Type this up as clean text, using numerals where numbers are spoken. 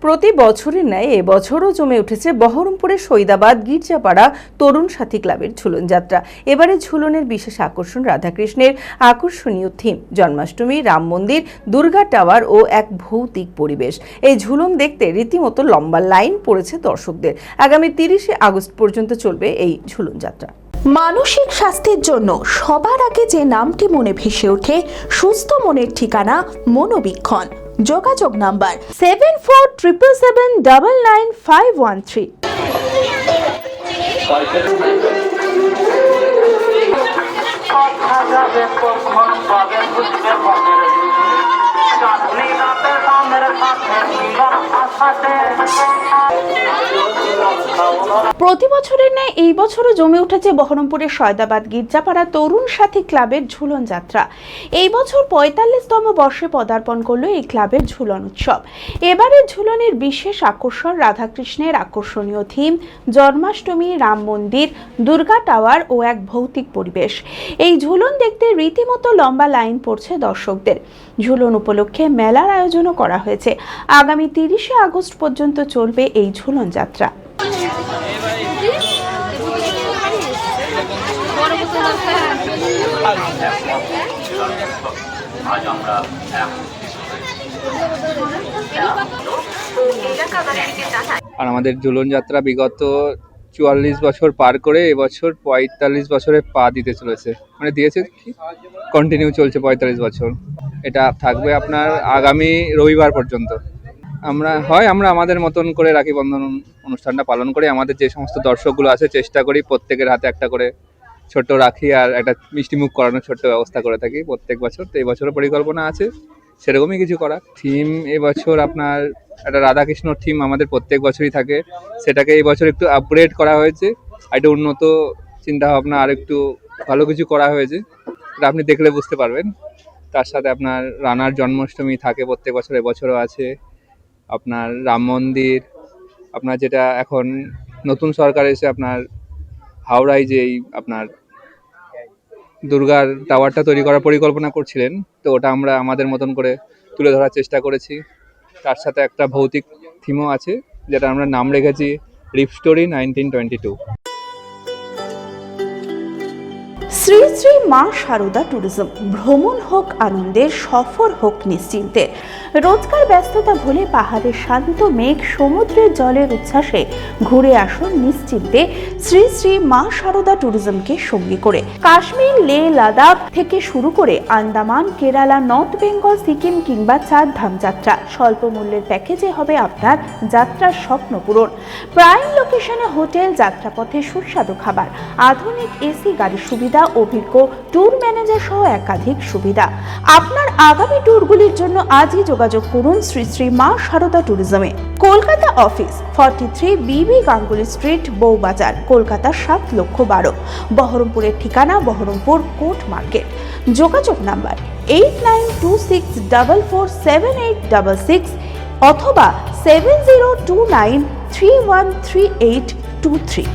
প্রতি বছরের ন্যায় এবছরও জমে উঠেছে বহরমপুরের সৈদাবাদ গির্জাপাড়া তরুণ সাথী ক্লাবের ঝুলন যাত্রা। এবারে ঝুলনের বিশেষ আকর্ষণ রাধাকৃষ্ণের আকর্ষণীয় থিম, জন্মাষ্টমী, রাম মন্দির, দুর্গা টাওয়ার ও এক ভৌতিক পরিবেশ। এই ঝুলন দেখতে রীতিমতো লম্বা লাইন পড়েছে দর্শকদের। আগামী 30শে আগস্ট পর্যন্ত চলবে এই ঝুলন যাত্রা। মানসিক স্বাস্থ্যের জন্য সবার আগে যে নামটি মনে ভেসে ওঠে, সুস্থ মনের ঠিকানা মনোবীক্ষণ। যোগাযোগ নাম্বার 7477799513। প্রতি বছরের ন্যায় এই বছরও জমে উঠেছে বহরমপুরের সৈদাবাদ গির্জাপাড়া তরুণ সাথী ক্লাবের ঝুলন যাত্রা। এই বছর 45তম বর্ষে পদার্পণ করল এই ক্লাবের ঝুলন উৎসব। এবারের ঝুলনের বিশেষ আকর্ষণ রাধাকৃষ্ণের আকর্ষণীয় থিম, জন্মাষ্টমী, রাম মন্দির, দুর্গা টাওয়ার ও এক ভৌতিক পরিবেশ। এই ঝুলন দেখতে রীতিমতো লম্বা লাইন পড়ছে দর্শকদের। ঝুলন উপলক্ষে মেলার আয়োজনও করা হয়েছে। আগামী 30শে আগস্ট পর্যন্ত চলবে এই ঝুলন যাত্রা। আর আমাদের ঝুলন যাত্রা বিগত 44 বছর পার করে এবছর 45 বছরে পা দিতে চলেছে, মানে দিয়েছে কি কন্টিনিউ চলছে 45 বছর। এটা থাকবে আপনার আগামী রবিবার পর্যন্ত। আমরা আমাদের মতন করে রাখি বন্ধন অনুষ্ঠানটা পালন করি। আমাদের যে সমস্ত দর্শকগুলো আছে চেষ্টা করি প্রত্যেকের হাতে একটা করে ছোট্ট রাখি আর একটা মিষ্টিমুখ করানোর ছোট্ট ব্যবস্থা করে থাকি প্রত্যেক বছর। তো এই বছরও পরিকল্পনা আছে সেরকমই কিছু করার। থিম এবছর আপনার একটা রাধাকৃষ্ণ থিম আমাদের প্রত্যেক বছরই থাকে, সেটাকে এই বছর একটু আপগ্রেড করা হয়েছে, একটা উন্নত চিন্তাভাবনা আর একটু ভালো কিছু করা হয়েছে, এটা আপনি দেখলে বুঝতে পারবেন। তার সাথে আপনার রানার জন্মাষ্টমী থাকে প্রত্যেক বছর, এবছরও আছে। আপনার রাম মন্দির, আপনার যেটা এখন নতুন সরকার এসে আপনার হাওড়ায় যেই আপনার দুর্গার টাওয়ারটা তৈরি করার পরিকল্পনা করছিলেন, তো ওটা আমরা আমাদের মতন করে তুলে ধরার চেষ্টা করেছি। তার সাথে একটা ভৌতিক থিমও আছে, যেটা আমরা নাম রেখেছি রিপ স্টোরি 1922। শ্রী শ্রী মা শারদা ট্যুরিজম। ভ্রমণ হোক আনন্দের, সফর হোক নিশ্চিন্তের। রোজকার ব্যস্ততা ভুলে পাহাড়ের শান্ত মেঘ, সমুদ্রের জলের উচ্ছ্বাসে ঘুরে আসুন নিশ্চিন্তে শ্রী শ্রী মা শারদা ট্যুরিজমকে সঙ্গী করে। কাশ্মীর, লে, লাদাখ থেকে শুরু করে আন্দামান, কেরালা, নর্থ বেঙ্গল, সিকিম কিংবা চারধাম যাত্রা, স্বল্প মূল্যের প্যাকেজে হবে আপনার যাত্রার স্বপ্ন পূরণ। প্রাইম লোকেশনে হোটেল, যাত্রাপথে সুস্বাদু খাবার, আধুনিক এসি গাড়ির সুবিধা, অভিজ্ঞ ট্যুর ম্যানেজার সহ একাধিক সুবিধা। আপনার আগামী ট্যুরগুলির জন্য আজই যোগাযোগ করুন শ্রী শ্রী মা শারদা ট্যুরিজমে। কলকাতা অফিস, 43 বিবি গাঙ্গুলি স্ট্রিট, বউবাজার, কলকাতা 7,12,000। বহরমপুরের ঠিকানা বহরমপুর কোর্ট মার্কেট। যোগাযোগ নাম্বার 8926447866 অথবা 7029313823।